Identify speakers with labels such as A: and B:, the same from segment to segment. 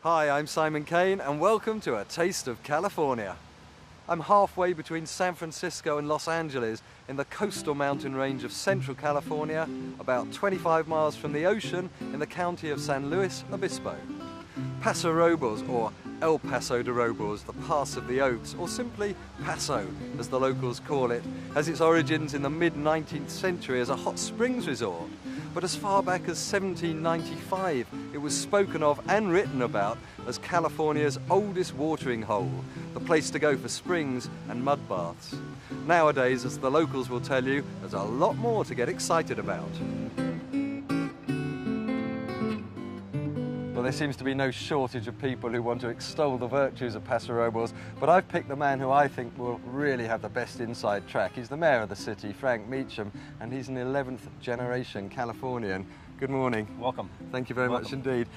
A: Hi, I'm Simon Kane and welcome to A Taste of California. I'm halfway between San Francisco and Los Angeles in the coastal mountain range of Central California, about 25 miles from the ocean in the county of San Luis Obispo. Paso Robles, or El Paso de Robles, the Pass of the Oaks, or simply Paso as the locals call it, has its origins in the mid-19th century as a hot springs resort. But as far back as 1795, it was spoken of and written about as California's oldest watering hole, the place to go for springs and mud baths. Nowadays, as the locals will tell you, there's a lot more to get excited about. Well, there seems to be no shortage of people who want to extol the virtues of Paso Robles, but I've picked the man who I think will really have the best inside track. He's the mayor of the city, Frank Meacham, and he's an 11th generation Californian. Good morning.
B: Welcome.
A: Thank you very much indeed.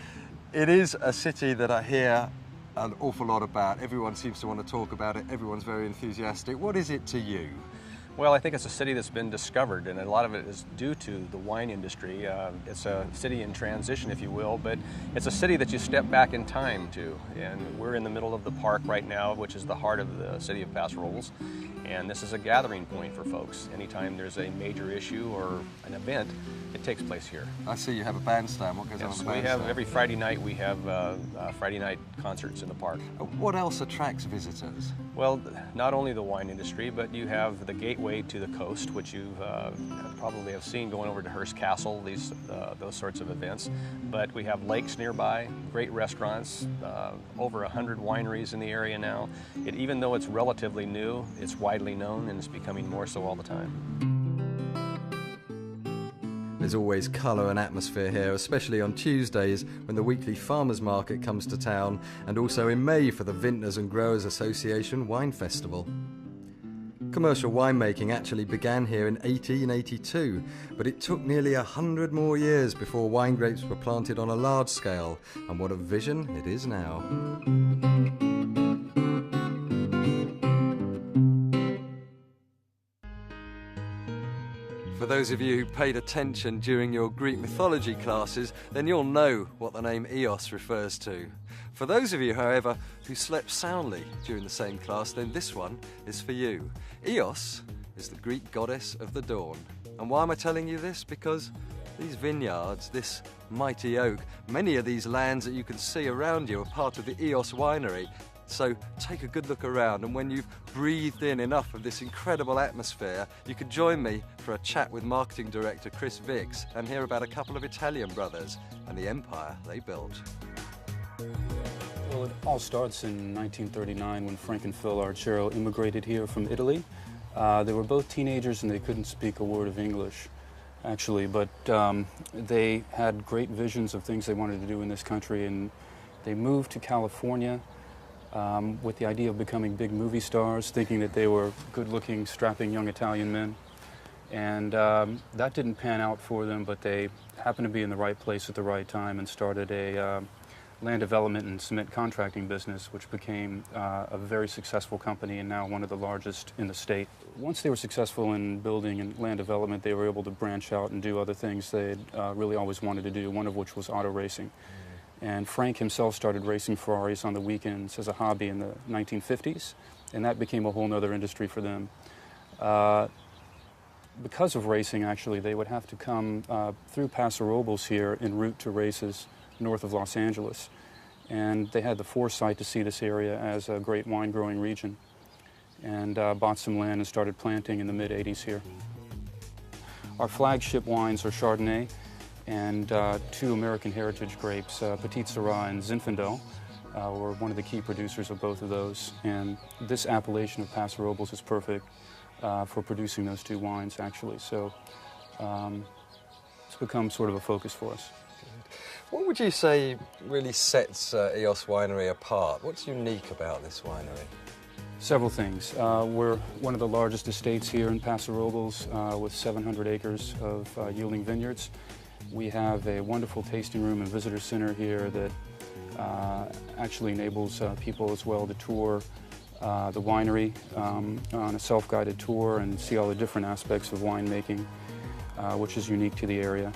A: It is a city that I hear an awful lot about. Everyone seems to want to talk about it. Everyone's very enthusiastic. What is it to you?
B: Well, I think it's a city that's been discovered, and a lot of it is due to the wine industry. It's a city in transition, if you will, but it's a city that you step back in time to. And we're in the middle of the park right now, which is the heart of the city of Paso Robles. And this is a gathering point for folks. Anytime there's a major issue or an event, it takes place here.
A: I see you have a bandstand. What goes on the bandstand?
B: We have every Friday night. We have Friday night concerts in the park.
A: What else attracts visitors?
B: Well, not only the wine industry, but you have the gateway to the coast, which you probably have seen going over to Hearst Castle. Those sorts of events. But we have lakes nearby, great restaurants, over 100 wineries in the area now. Even though it's relatively new, it's widely known and it's becoming more so all the time.
A: There's always colour and atmosphere here, especially on Tuesdays when the weekly farmers market comes to town, and also in May for the Vintners and Growers Association Wine Festival. Commercial winemaking actually began here in 1882, but it took nearly 100 more years before wine grapes were planted on a large scale, and what a vision it is now. For those of you who paid attention during your Greek mythology classes, then you'll know what the name Eos refers to. For those of you, however, who slept soundly during the same class, then this one is for you. Eos is the Greek goddess of the dawn. And why am I telling you this? Because these vineyards, this mighty oak, many of these lands that you can see around you are part of the Eos winery. So take a good look around, and when you've breathed in enough of this incredible atmosphere, you can join me for a chat with marketing director Chris Vicks and hear about a couple of Italian brothers and the empire they built.
C: Well, it all starts in 1939 when Frank and Phil Archero immigrated here from Italy. They were both teenagers and they couldn't speak a word of English, actually, but they had great visions of things they wanted to do in this country, and they moved to California with the idea of becoming big movie stars, thinking that they were good-looking, strapping young Italian men. And that didn't pan out for them, but they happened to be in the right place at the right time and started a land development and cement contracting business, which became a very successful company and now one of the largest in the state. Once they were successful in building and land development, they were able to branch out and do other things they had really always wanted to do, one of which was auto racing. And Frank himself started racing Ferraris on the weekends as a hobby in the 1950s, and that became a whole other industry for them. Because of racing, actually, they would have to come through Paso Robles here en route to races north of Los Angeles. And they had the foresight to see this area as a great wine-growing region, and bought some land and started planting in the mid-'80s here. Our flagship wines are Chardonnay and two American heritage grapes, Petite Syrah and Zinfandel. We're one of the key producers of both of those, and this appellation of Paso Robles is perfect for producing those two wines, actually. So it's become sort of a focus for us.
A: What would you say really sets Eos Winery apart? What's unique about this winery?
C: Several things. We're one of the largest estates here in Paso Robles with 700 acres of yielding vineyards. We have a wonderful tasting room and visitor center here that actually enables people as well to tour the winery on a self-guided tour and see all the different aspects of winemaking, which is unique to the area.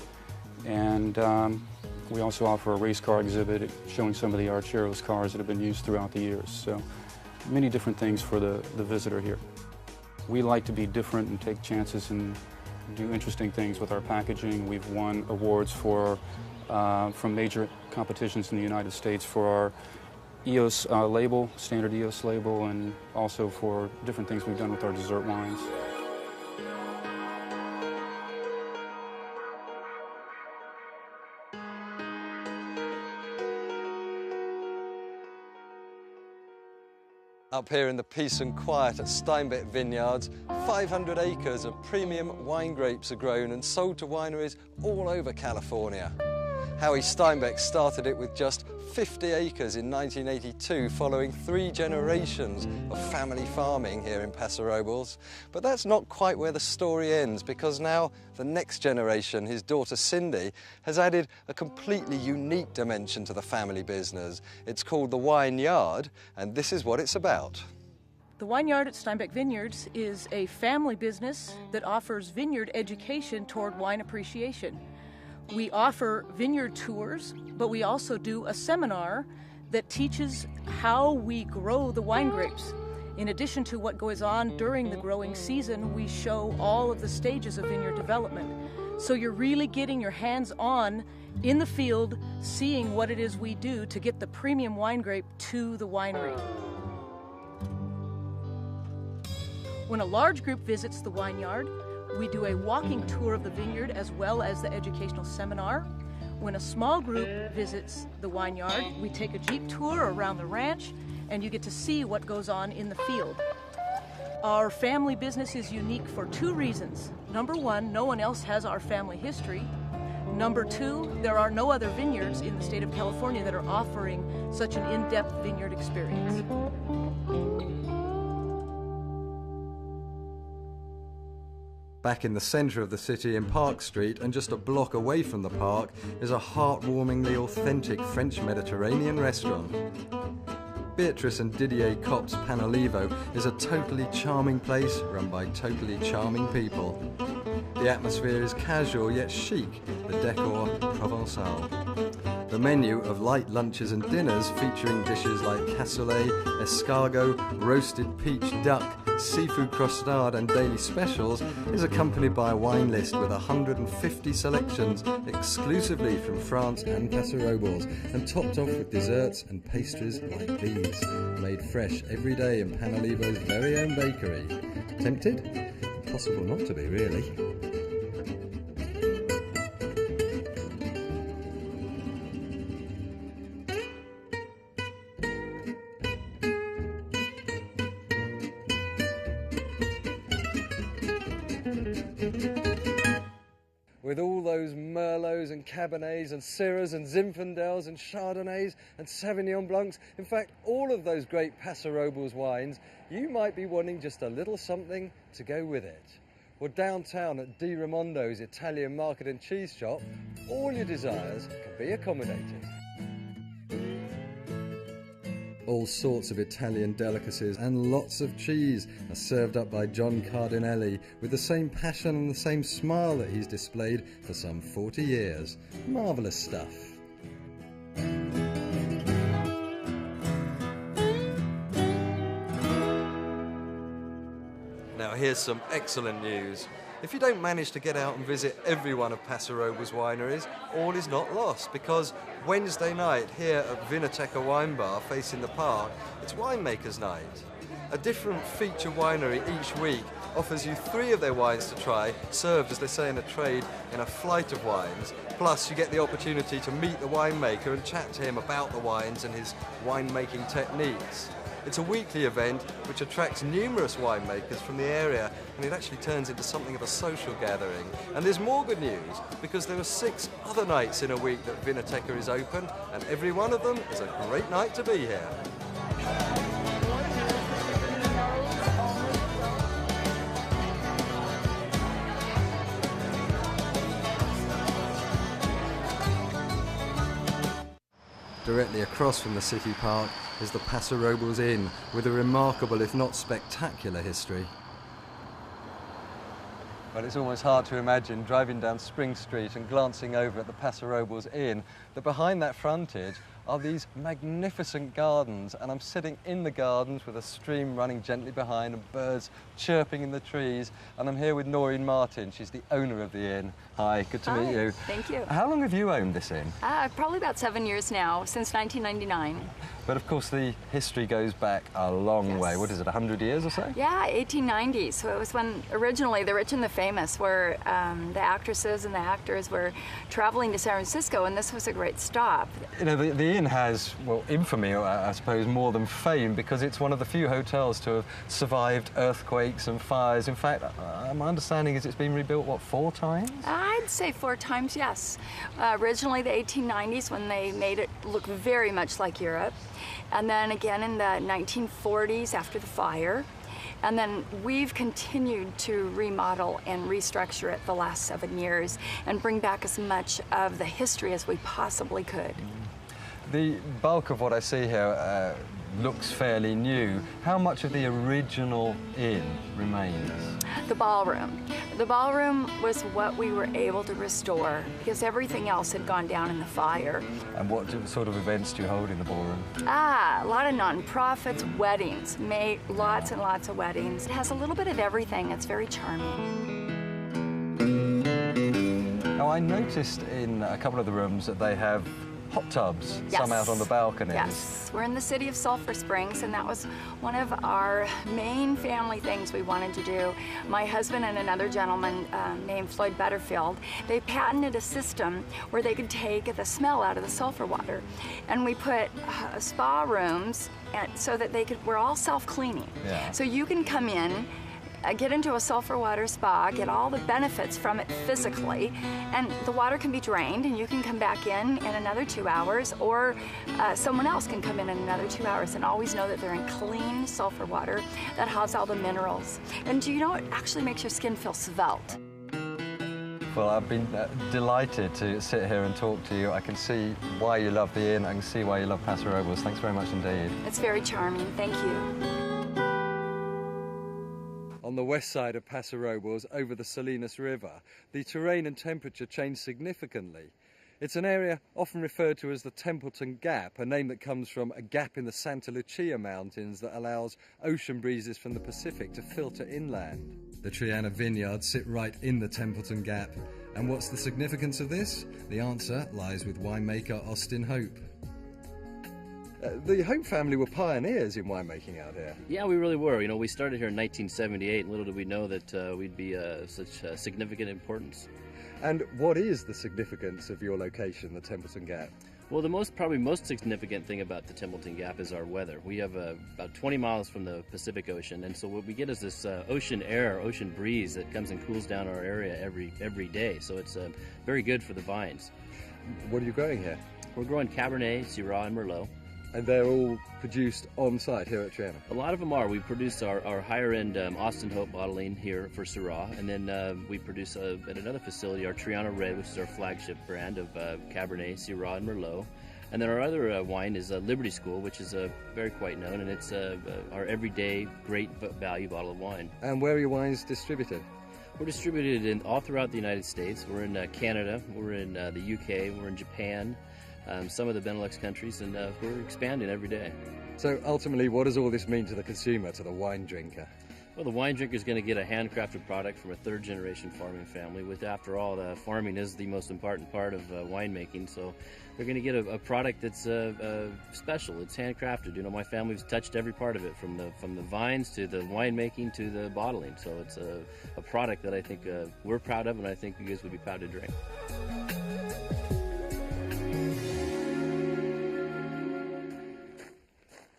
C: And We also offer a race car exhibit showing some of the Archero's cars that have been used throughout the years. So many different things for the visitor here. We like to be different and take chances and do interesting things with our packaging. We've won awards for from major competitions in the United States for our EOS label, standard EOS label, and also for different things we've done with our dessert wines.
A: Up here in the peace and quiet at Steinbeck Vineyards, 500 acres of premium wine grapes are grown and sold to wineries all over California. Howie Steinbeck started it with just 50 acres in 1982, following 3 generations of family farming here in Paso Robles. But that's not quite where the story ends, because now the next generation, his daughter Cindy, has added a completely unique dimension to the family business. It's called the Vineyard, and this is what it's about.
D: The Vineyard at Steinbeck Vineyards is a family business that offers vineyard education toward wine appreciation. We offer vineyard tours, but we also do a seminar that teaches how we grow the wine grapes. In addition to what goes on during the growing season, we show all of the stages of vineyard development. So you're really getting your hands on in the field, seeing what it is we do to get the premium wine grape to the winery. When a large group visits the Vineyard, we do a walking tour of the vineyard as well as the educational seminar. When a small group visits the Vineyard, we take a Jeep tour around the ranch and you get to see what goes on in the field. Our family business is unique for 2 reasons. Number 1, no one else has our family history. Number 2, there are no other vineyards in the state of California that are offering such an in-depth vineyard experience.
A: Back in the centre of the city in Park Street, and just a block away from the park, is a heartwarmingly authentic French Mediterranean restaurant. Beatrice and Didier Kopp's Panolivo is a totally charming place run by totally charming people. The atmosphere is casual yet chic, the decor Provençal. The menu of light lunches and dinners featuring dishes like cassoulet, escargot, roasted peach duck, seafood crostade and daily specials is accompanied by a wine list with 150 selections exclusively from France and Paso Robles, and topped off with desserts and pastries like these, made fresh every day in Panolivo's very own bakery. Tempted? Impossible not to be, really. With all those Merlots and Cabernets and Syrahs and Zinfandels and Chardonnays and Sauvignon Blancs, in fact, all of those great Paso Robles wines, you might be wanting just a little something to go with it. Well, downtown at Di Ramondo's Italian Market and Cheese Shop, all your desires can be accommodated. All sorts of Italian delicacies and lots of cheese are served up by John Cardinelli with the same passion and the same smile that he's displayed for some 40 years. Marvellous stuff. Now here's some excellent news. If you don't manage to get out and visit every one of Paso Robles wineries, all is not lost, because Wednesday night here at Vinoteca Wine Bar facing the park, it's Winemakers Night. A different feature winery each week offers you 3 of their wines to try, served, as they say in a trade, in a flight of wines. Plus you get the opportunity to meet the winemaker and chat to him about the wines and his winemaking techniques. It's a weekly event which attracts numerous winemakers from the area, and it actually turns into something of a social gathering. And there's more good news, because there are 6 other nights in a week that Vinoteca is open, and every one of them is a great night to be here. Directly across from the city park is the Paso Robles Inn, with a remarkable, if not spectacular, history. Well, it's almost hard to imagine driving down Spring Street and glancing over at the Paso Robles Inn that behind that frontage are these magnificent gardens, and I'm sitting in the gardens with a stream running gently behind and birds chirping in the trees, and I'm here with Noreen Martin. She's the owner of the inn. Hi, good to meet you.
E: Thank you.
A: How long have you owned this inn?
E: Probably about 7 years now, since 1999.
A: But of course the history goes back a long way. What is it, 100 years or so?
E: Yeah, 1890. So it was when originally the rich and the famous were, the actresses and the actors were traveling to San Francisco, and this was a great stop.
A: You know, the inn has, well, infamy, I suppose, more than fame, because it's one of the few hotels to have survived earthquakes and fires. In fact, my understanding is it's been rebuilt, what, 4 times?
E: I'd say 4 times, yes. Originally the 1890s, when they made it look very much like Europe. And then again in the 1940s after the fire. And then we've continued to remodel and restructure it the last 7 years and bring back as much of the history as we possibly could.
A: The bulk of what I see here looks fairly new. How much of the original inn remains?
E: The ballroom. The ballroom was what we were able to restore because everything else had gone down in the fire.
A: And what sort of events do you hold in the ballroom?
E: A lot of nonprofits, weddings, lots and lots of weddings. It has a little bit of everything. It's very charming.
A: Now, I noticed in a couple of the rooms that they have hot tubs, some out on the balconies.
E: Yes, we're in the city of Sulphur Springs, and that was one of our main family things we wanted to do. My husband and another gentleman named Floyd Butterfield, they patented a system where they could take the smell out of the sulfur water, and we put spa rooms so that we're all self-cleaning. Yeah. So you can come in, get into a sulfur water spa, get all the benefits from it physically, and the water can be drained and you can come back in another 2 hours, or someone else can come in another 2 hours, and always know that they're in clean sulfur water that has all the minerals. And do you know, it actually makes your skin feel svelte.
A: Well, I've been delighted to sit here and talk to you. I can see why you love the inn, I can see why you love Paso Robles. Thanks very much indeed.
E: It's very charming, thank you.
A: On the west side of Paso Robles, over the Salinas River, the terrain and temperature change significantly. It's an area often referred to as the Templeton Gap, a name that comes from a gap in the Santa Lucia Mountains that allows ocean breezes from the Pacific to filter inland. The Triana vineyards sit right in the Templeton Gap. And what's the significance of this? The answer lies with winemaker Austin Hope. The Hope family were pioneers in winemaking out here.
F: Yeah, we really were. You know, we started here in 1978, and little did we know that we'd be such significant importance.
A: And what is the significance of your location, the Templeton Gap?
F: Well, probably most significant thing about the Templeton Gap is our weather. We have about 20 miles from the Pacific Ocean, and so what we get is this ocean air, ocean breeze that comes and cools down our area every day. So it's very good for the vines.
A: What are you growing here?
F: We're growing Cabernet, Syrah, and Merlot.
A: And they're all produced on site here at Triana?
F: A lot of them are. We produce our higher end Austin Hope bottling here for Syrah, and then we produce at another facility our Triana Red, which is our flagship brand of Cabernet, Syrah, and Merlot. And then our other wine is Liberty School, which is very quite known, and it's our everyday great value bottle of wine.
A: And where are your wines distributed?
F: We're distributed all throughout the United States. We're in Canada, we're in the UK, we're in Japan, some of the Benelux countries, and we're expanding every day.
A: So ultimately, what does all this mean to the consumer, to the wine drinker?
F: Well, the wine drinker is going to get a handcrafted product from a third-generation farming family. After all, farming is the most important part of winemaking, so they're going to get a product that's special. It's handcrafted. You know, my family's touched every part of it, from the vines to the winemaking to the bottling. So it's a product that I think we're proud of, and I think you guys would be proud to drink.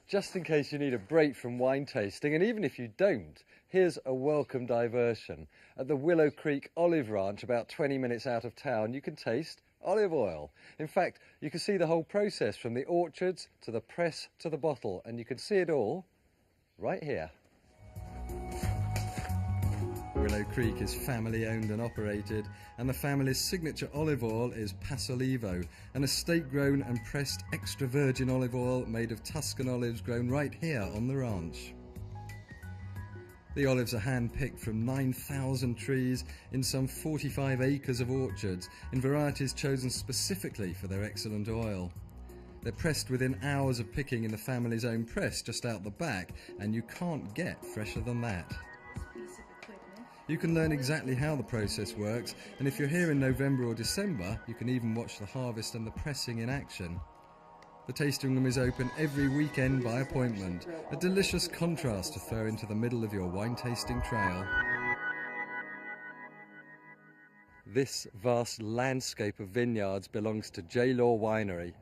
A: Just in case you need a break from wine tasting, and even if you don't, here's a welcome diversion. At the Willow Creek Olive Ranch, about 20 minutes out of town, you can taste olive oil. In fact, you can see the whole process from the orchards to the press to the bottle, and you can see it all right here. Willow Creek is family owned and operated, and the family's signature olive oil is Pasolivo, an estate grown and pressed extra virgin olive oil made of Tuscan olives grown right here on the ranch. The olives are hand-picked from 9,000 trees in some 45 acres of orchards in varieties chosen specifically for their excellent oil. They're pressed within hours of picking in the family's own press just out the back, and you can't get fresher than that. You can learn exactly how the process works, and if you're here in November or December, you can even watch the harvest and the pressing in action. The tasting room is open every weekend by appointment, a delicious contrast to throw into the middle of your wine tasting trail. This vast landscape of vineyards belongs to J. Law Winery.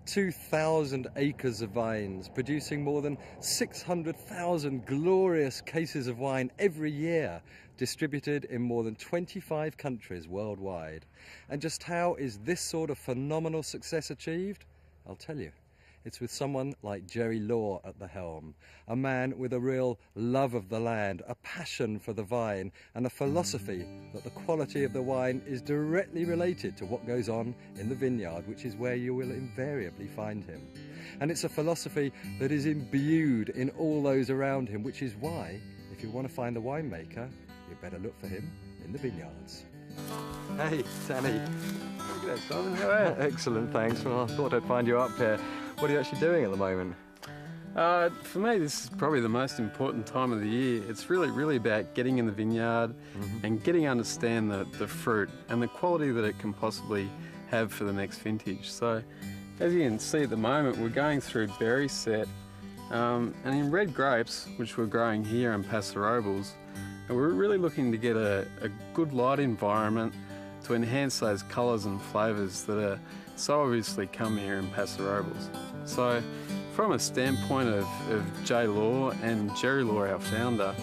A: 2,000 acres of vines, producing more than 600,000 glorious cases of wine every year, distributed in more than 25 countries worldwide. And just how is this sort of phenomenal success achieved? I'll tell you. It's with someone like Jerry Law at the helm, a man with a real love of the land, a passion for the vine, and a philosophy that the quality of the wine is directly related to what goes on in the vineyard, which is where you will invariably find him. And it's a philosophy that is imbued in all those around him, which is why, if you want to find a winemaker, you better look for him in the vineyards. Hey, Danny. Look at that, Simon. How are you? Excellent, thanks. Well, I thought I'd find you up here. What are you actually doing at the moment?
G: For me, this is probably the most important time of the year. It's really about getting in the vineyard and getting to understand the fruit and the quality that it can possibly have for the next vintage. So, as you can see at the moment, we're going through berry set, and in red grapes, which we're growing here in Paso Robles, and we're really looking to get a good light environment to enhance those colours and flavours that are so obviously come here in Paso Robles. So from a standpoint of J. Law and Jerry Law, our founder,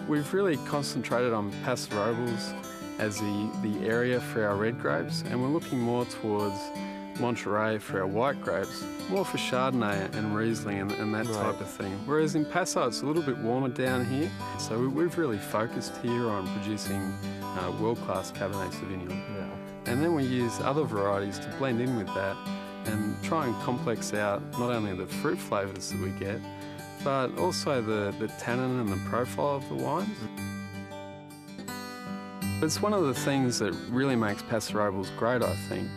G: we've really concentrated on Paso Robles as the area for our red grapes, and we're looking more towards Monterey for our white grapes, more for Chardonnay and Riesling and that type of thing. Whereas in Paso it's a little bit warmer down here, so we've really focused here on producing world-class Cabernet Sauvignon.
A: Yeah.
G: And then we use other varieties to blend in with that and try and complex out not only the fruit flavours that we get, but also the tannin and the profile of the wines. It's one of the things that really makes Paso Robles great, I think,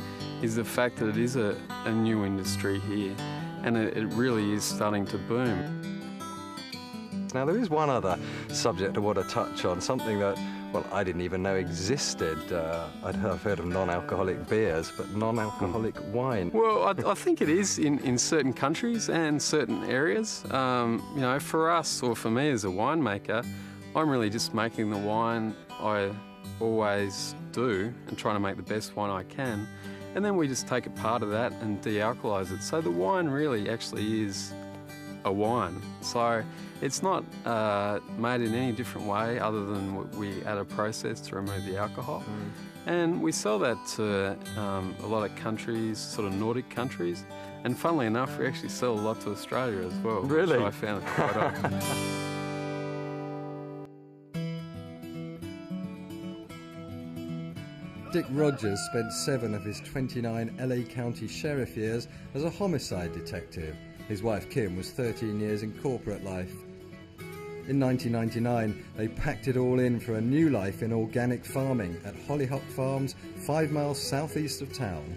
G: is the fact that it is a new industry here, and it really is starting to boom.
A: Now, there is one other subject I want to touch on, something that, well, I didn't even know existed. I've heard of non-alcoholic beers, but non-alcoholic wine.
G: Well, I think it is in certain countries and certain areas. You know, for us, or for me as a winemaker, I'm really just making the wine I always do and trying to make the best wine I can. And then we just take a part of that and de-alcoholise it. So the wine really actually is a wine. So it's not made in any different way other than we add a process to remove the alcohol. And we sell that to a lot of countries, sort of Nordic countries. And funnily enough, we actually sell a lot to Australia as well.
A: Really?
G: Which I found quite odd.
A: Dick Rogers spent 7 of his 29 LA County Sheriff years as a homicide detective. His wife Kim was 13 years in corporate life. In 1999, they packed it all in for a new life in organic farming at Hollyhock Farms, 5 miles southeast of town.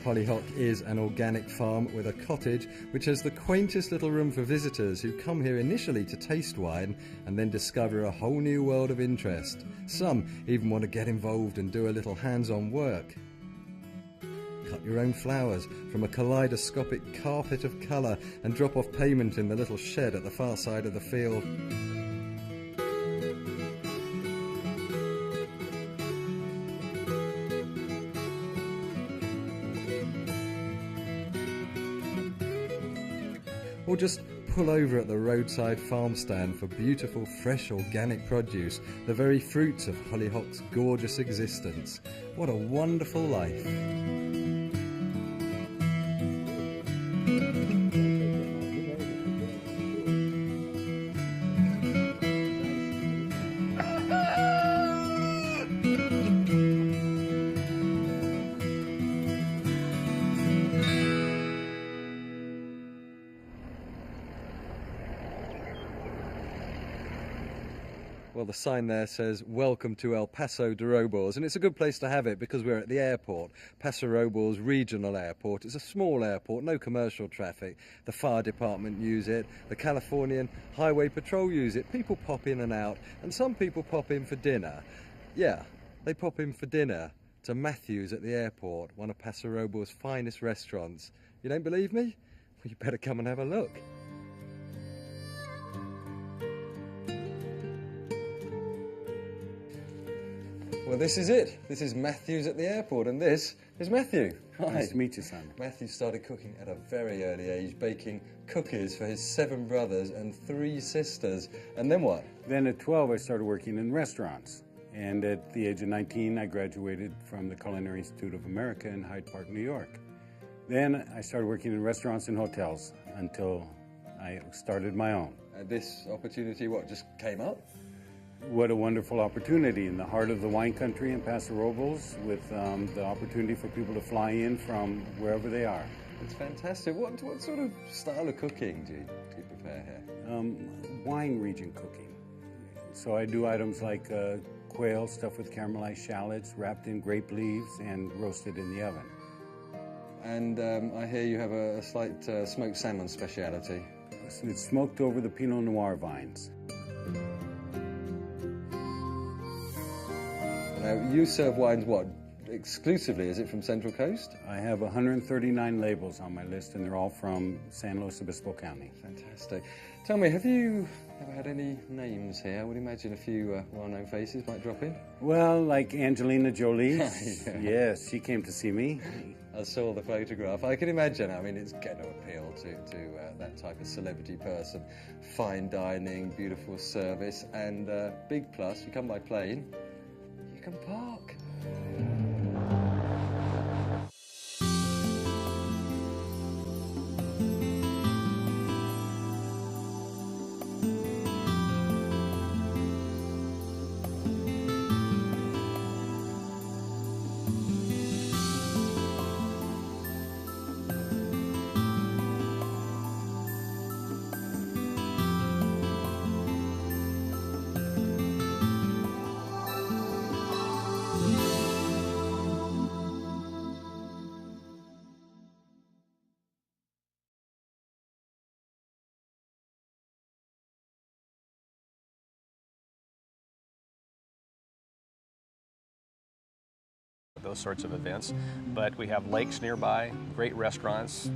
A: Hollyhock is an organic farm with a cottage which has the quaintest little room for visitors who come here initially to taste wine and then discover a whole new world of interest. Some even want to get involved and do a little hands-on work. Cut your own flowers from a kaleidoscopic carpet of colour and drop off payment in the little shed at the far side of the field. Or just pull over at the roadside farm stand for beautiful, fresh, organic produce, the very fruits of Hollyhock's gorgeous existence. What a wonderful life. Well, the sign there says, "Welcome to El Paso Robles," and it's a good place to have it because we're at the airport, Paso Robles Regional Airport. It's a small airport, no commercial traffic. The fire department use it, the Californian Highway Patrol use it. People pop in and out, and some people pop in for dinner. Yeah, they pop in for dinner to Matthew's at the airport, one of Paso Robles' finest restaurants. You don't believe me? Well, you better come and have a look. Well, this is it. This is Matthew's at the airport, and this is Matthew. Hi.
H: Nice to meet you, Simon.
A: Matthew started cooking at a very early age, baking cookies for his 7 brothers and 3 sisters. And then what?
H: Then at 12, I started working in restaurants. And at the age of 19, I graduated from the Culinary Institute of America in Hyde Park, New York. Then I started working in restaurants and hotels until I started my own.
A: This opportunity, what, just came up?
H: What a wonderful opportunity in the heart of the wine country in Paso Robles, with the opportunity for people to fly in from wherever they are.
A: It's fantastic. What sort of style of cooking do you prepare here?
H: Wine region cooking. So I do items like quail stuffed with caramelized shallots, wrapped in grape leaves, and roasted in the oven.
A: And I hear you have a slight smoked salmon speciality.
H: It's smoked over the Pinot Noir vines.
A: Now, you serve wines, what, exclusively? Is it from Central Coast?
H: I have 139 labels on my list, and they're all from San Luis Obispo County.
A: Fantastic. Tell me, have you ever had any names here? I would imagine a few well-known faces might drop in.
H: Well, like Angelina Jolie.
A: Yeah.
H: Yes, she came to see me.
A: I saw the photograph. I can imagine. I mean, it's going to appeal to that type of celebrity person. Fine dining, beautiful service, and big plus, you come by plane, you can park.
B: Those sorts of events, but we have lakes nearby, great restaurants,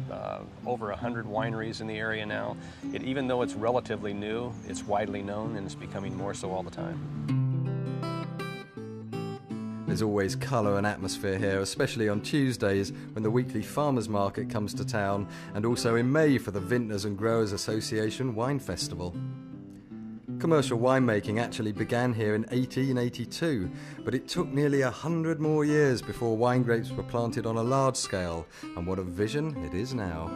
B: over 100 wineries in the area now. Even though it's relatively new, it's widely known and it's becoming more so all the time.
A: There's always colour and atmosphere here, especially on Tuesdays when the weekly farmers market comes to town, and also in May for the Vintners and Growers Association Wine Festival. Commercial winemaking actually began here in 1882, but it took nearly 100 more years before wine grapes were planted on a large scale, and what a vision it is now.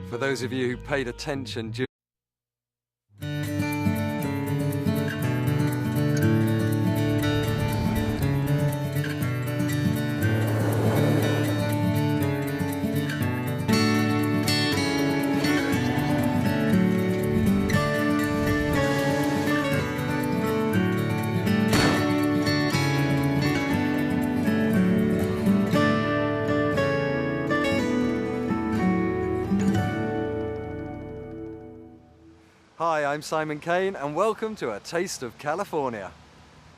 A: For those of you who paid attention Hi, I'm Simon Kane and welcome to A Taste of California.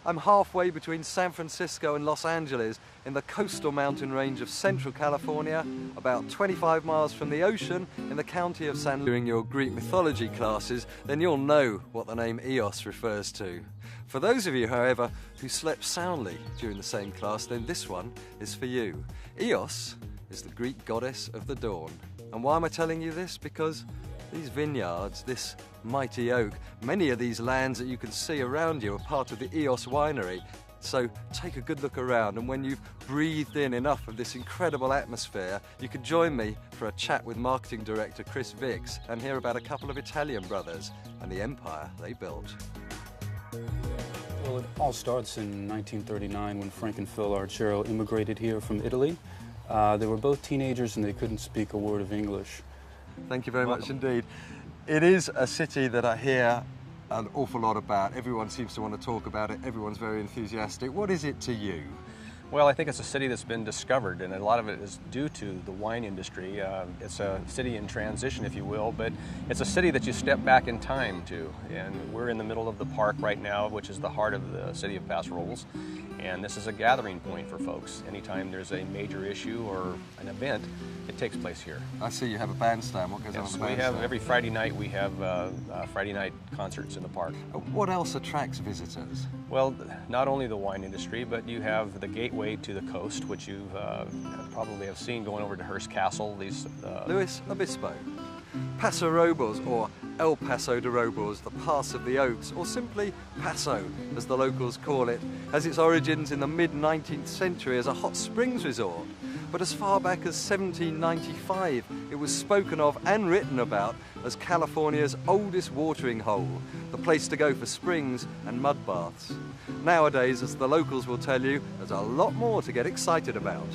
A: I'm halfway between San Francisco and Los Angeles in the coastal mountain range of Central California, about 25 miles from the ocean in the county of San Luis. During your Greek mythology classes, then you'll know what the name Eos refers to. For those of you, however, who slept soundly during the same class, then this one is for you. Eos is the Greek goddess of the dawn. And why am I telling you this? Because these vineyards, this mighty oak, many of these lands that you can see around you are part of the Eos winery. So take a good look around, and when you've breathed in enough of this incredible atmosphere, you can join me for a chat with marketing director Chris Vicks and hear about a couple of Italian brothers and the empire they built.
C: Well, it all starts in 1939 when Frank and Phil Archero immigrated here from Italy. They were both teenagers and they couldn't speak a word of English.
A: Thank you very much indeed. It is a city that I hear an awful lot about. Everyone seems to want to talk about it. Everyone's very enthusiastic. What is it to you?
B: Well, I think it's a city that's been discovered, and a lot of it is due to the wine industry. It's a city in transition, if you will, but it's a city that you step back in time to. And we're in the middle of the park right now, which is the heart of the city of Paso Robles. And this is a gathering point for folks. Anytime there's a major issue or an event, it takes place here.
A: I see you have a bandstand. What goes on at the bandstand?
B: We have every Friday night. We have Friday night concerts in the park.
A: What else attracts visitors?
B: Well, not only the wine industry, but you have the gateway to the coast, which you probably have seen going over to Hearst Castle. These
A: Luis Obispo. Paso Robles, or El Paso de Robles, the Pass of the Oaks, or simply Paso, as the locals call it, has its origins in the mid-19th century as a hot springs resort. But as far back as 1795, it was spoken of and written about as California's oldest watering hole, the place to go for springs and mud baths. Nowadays, as the locals will tell you, there's a lot more to get excited about.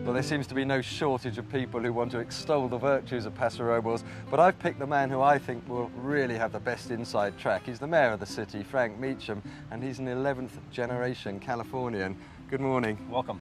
A: Well, there seems to be no shortage of people who want to extol the virtues of Paso Robles, but I've picked the man who I think will really have the best inside track. He's the mayor of the city, Frank Meacham, and he's an 11th generation Californian. Good morning.
B: Welcome.